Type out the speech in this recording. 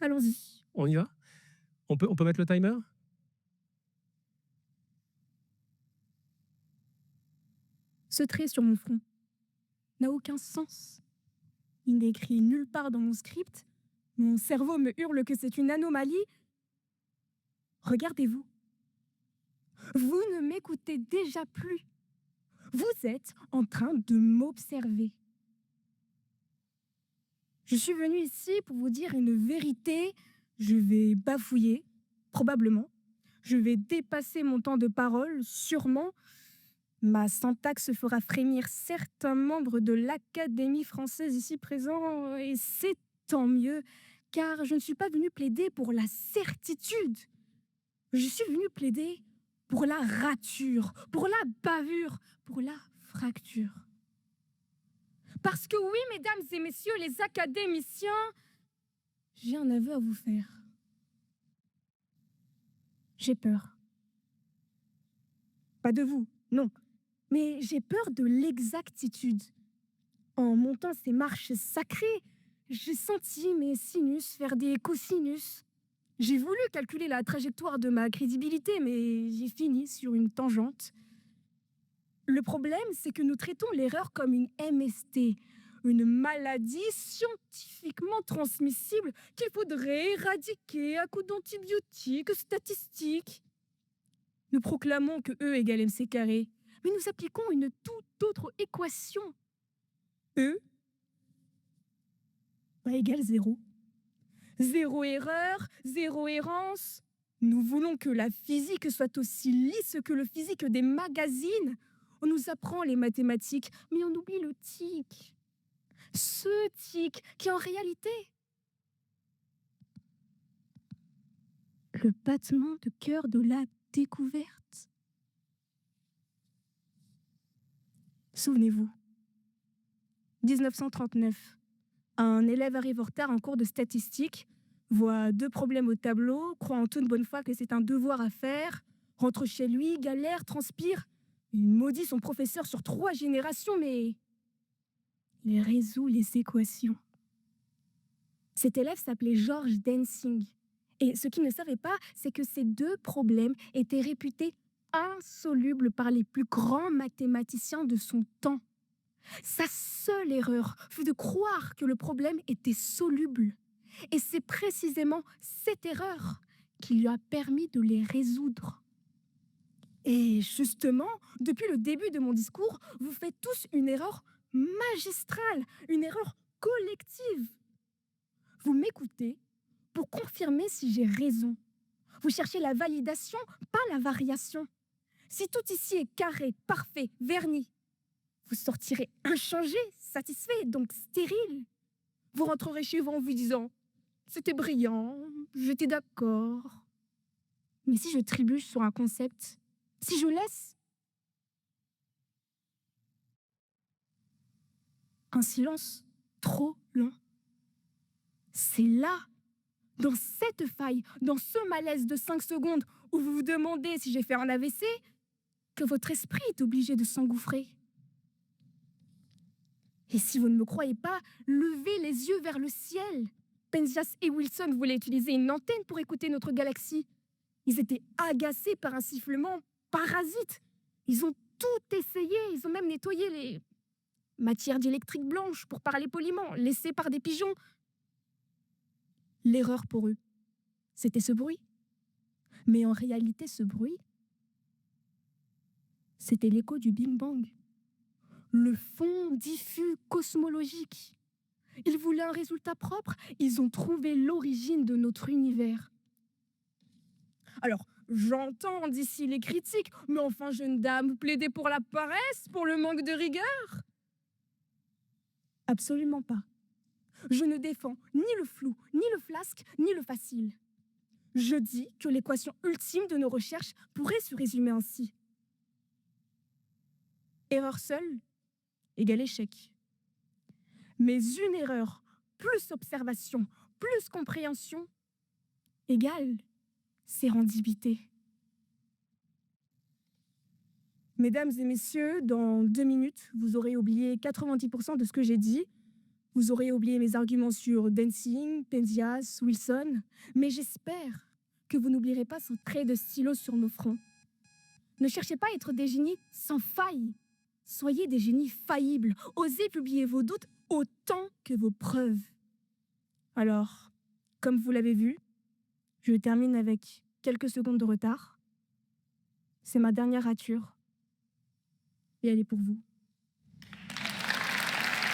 Allons-y. On y va? On peut mettre le timer? Ce trait sur mon front n'a aucun sens. Il n'est écrit nulle part dans mon script. Mon cerveau me hurle que c'est une anomalie. Regardez-vous. Vous ne m'écoutez déjà plus. Vous êtes en train de m'observer. Je suis venue ici pour vous dire une vérité. Je vais bafouiller, probablement. Je vais dépasser mon temps de parole, sûrement. Ma syntaxe fera frémir certains membres de l'Académie française ici présents, et c'est tant mieux, car je ne suis pas venue plaider pour la certitude. Je suis venue plaider pour la rature, pour la bavure, pour la fracture. Parce que oui, mesdames et messieurs les académiciens, j'ai un aveu à vous faire. J'ai peur. Pas de vous, non. Mais j'ai peur de l'exactitude. En montant ces marches sacrées, j'ai senti mes sinus faire des cosinus. J'ai voulu calculer la trajectoire de ma crédibilité, mais j'ai fini sur une tangente. Le problème, c'est que nous traitons l'erreur comme une MST, une maladie scientifiquement transmissible qu'il faudrait éradiquer à coups d'antibiotiques statistiques. Nous proclamons que E égale MC carré, mais nous appliquons une toute autre équation. E égale 0. Zéro erreur, zéro errance. Nous voulons que la physique soit aussi lisse que le physique des magazines. On nous apprend les mathématiques, mais on oublie le tic. Ce tic qui en réalité le battement de cœur de la découverte. Souvenez-vous, 1939, un élève arrive en retard en cours de statistique, voit 2 problèmes au tableau, croit en toute bonne foi que c'est un devoir à faire, rentre chez lui, galère, transpire, il maudit son professeur sur 3 générations, mais il résout les équations. Cet élève s'appelait George Densing. Et ce qu'il ne savait pas, c'est que ces 2 problèmes étaient réputés insolubles par les plus grands mathématiciens de son temps. Sa seule erreur fut de croire que le problème était soluble. Et c'est précisément cette erreur qui lui a permis de les résoudre. Et justement, depuis le début de mon discours, vous faites tous une erreur magistrale, une erreur collective. Vous m'écoutez pour confirmer si j'ai raison. Vous cherchez la validation, pas la variation. Si tout ici est carré, parfait, verni, vous sortirez inchangé, satisfait, donc stérile. Vous rentrerez chez vous en vous disant « C'était brillant, j'étais d'accord ». Mais si je trébuche sur un concept, si je laisse un silence trop long, c'est là, dans cette faille, dans ce malaise de 5 secondes où vous vous demandez si j'ai fait un AVC, que votre esprit est obligé de s'engouffrer. Et si vous ne me croyez pas, levez les yeux vers le ciel. Penzias et Wilson voulaient utiliser une antenne pour écouter notre galaxie. Ils étaient agacés par un sifflement parasite. Ils ont tout essayé, ils ont même nettoyé les matières diélectriques blanches pour parler poliment, laissées par des pigeons. L'erreur pour eux, c'était ce bruit. Mais en réalité, ce bruit, c'était l'écho du Big Bang. Le fond diffus cosmologique. Ils voulaient un résultat propre, ils ont trouvé l'origine de notre univers. Alors, j'entends d'ici les critiques, mais enfin, jeune dame, vous plaidez pour la paresse, pour le manque de rigueur? Absolument pas. Je ne défends ni le flou, ni le flasque, ni le facile. Je dis que l'équation ultime de nos recherches pourrait se résumer ainsi. Erreur seule égale échec. Mais une erreur plus observation, plus compréhension égale sérendipité. Mesdames et messieurs, dans 2 minutes, vous aurez oublié 90% de ce que j'ai dit. Vous aurez oublié mes arguments sur Dancing, Penzias, Wilson, mais j'espère que vous n'oublierez pas ce trait de stylo sur nos fronts. Ne cherchez pas à être des génies sans faille. Soyez des génies faillibles. Osez publier vos doutes autant que vos preuves. Alors, comme vous l'avez vu, je termine avec quelques secondes de retard. C'est ma dernière rature. Et elle est pour vous.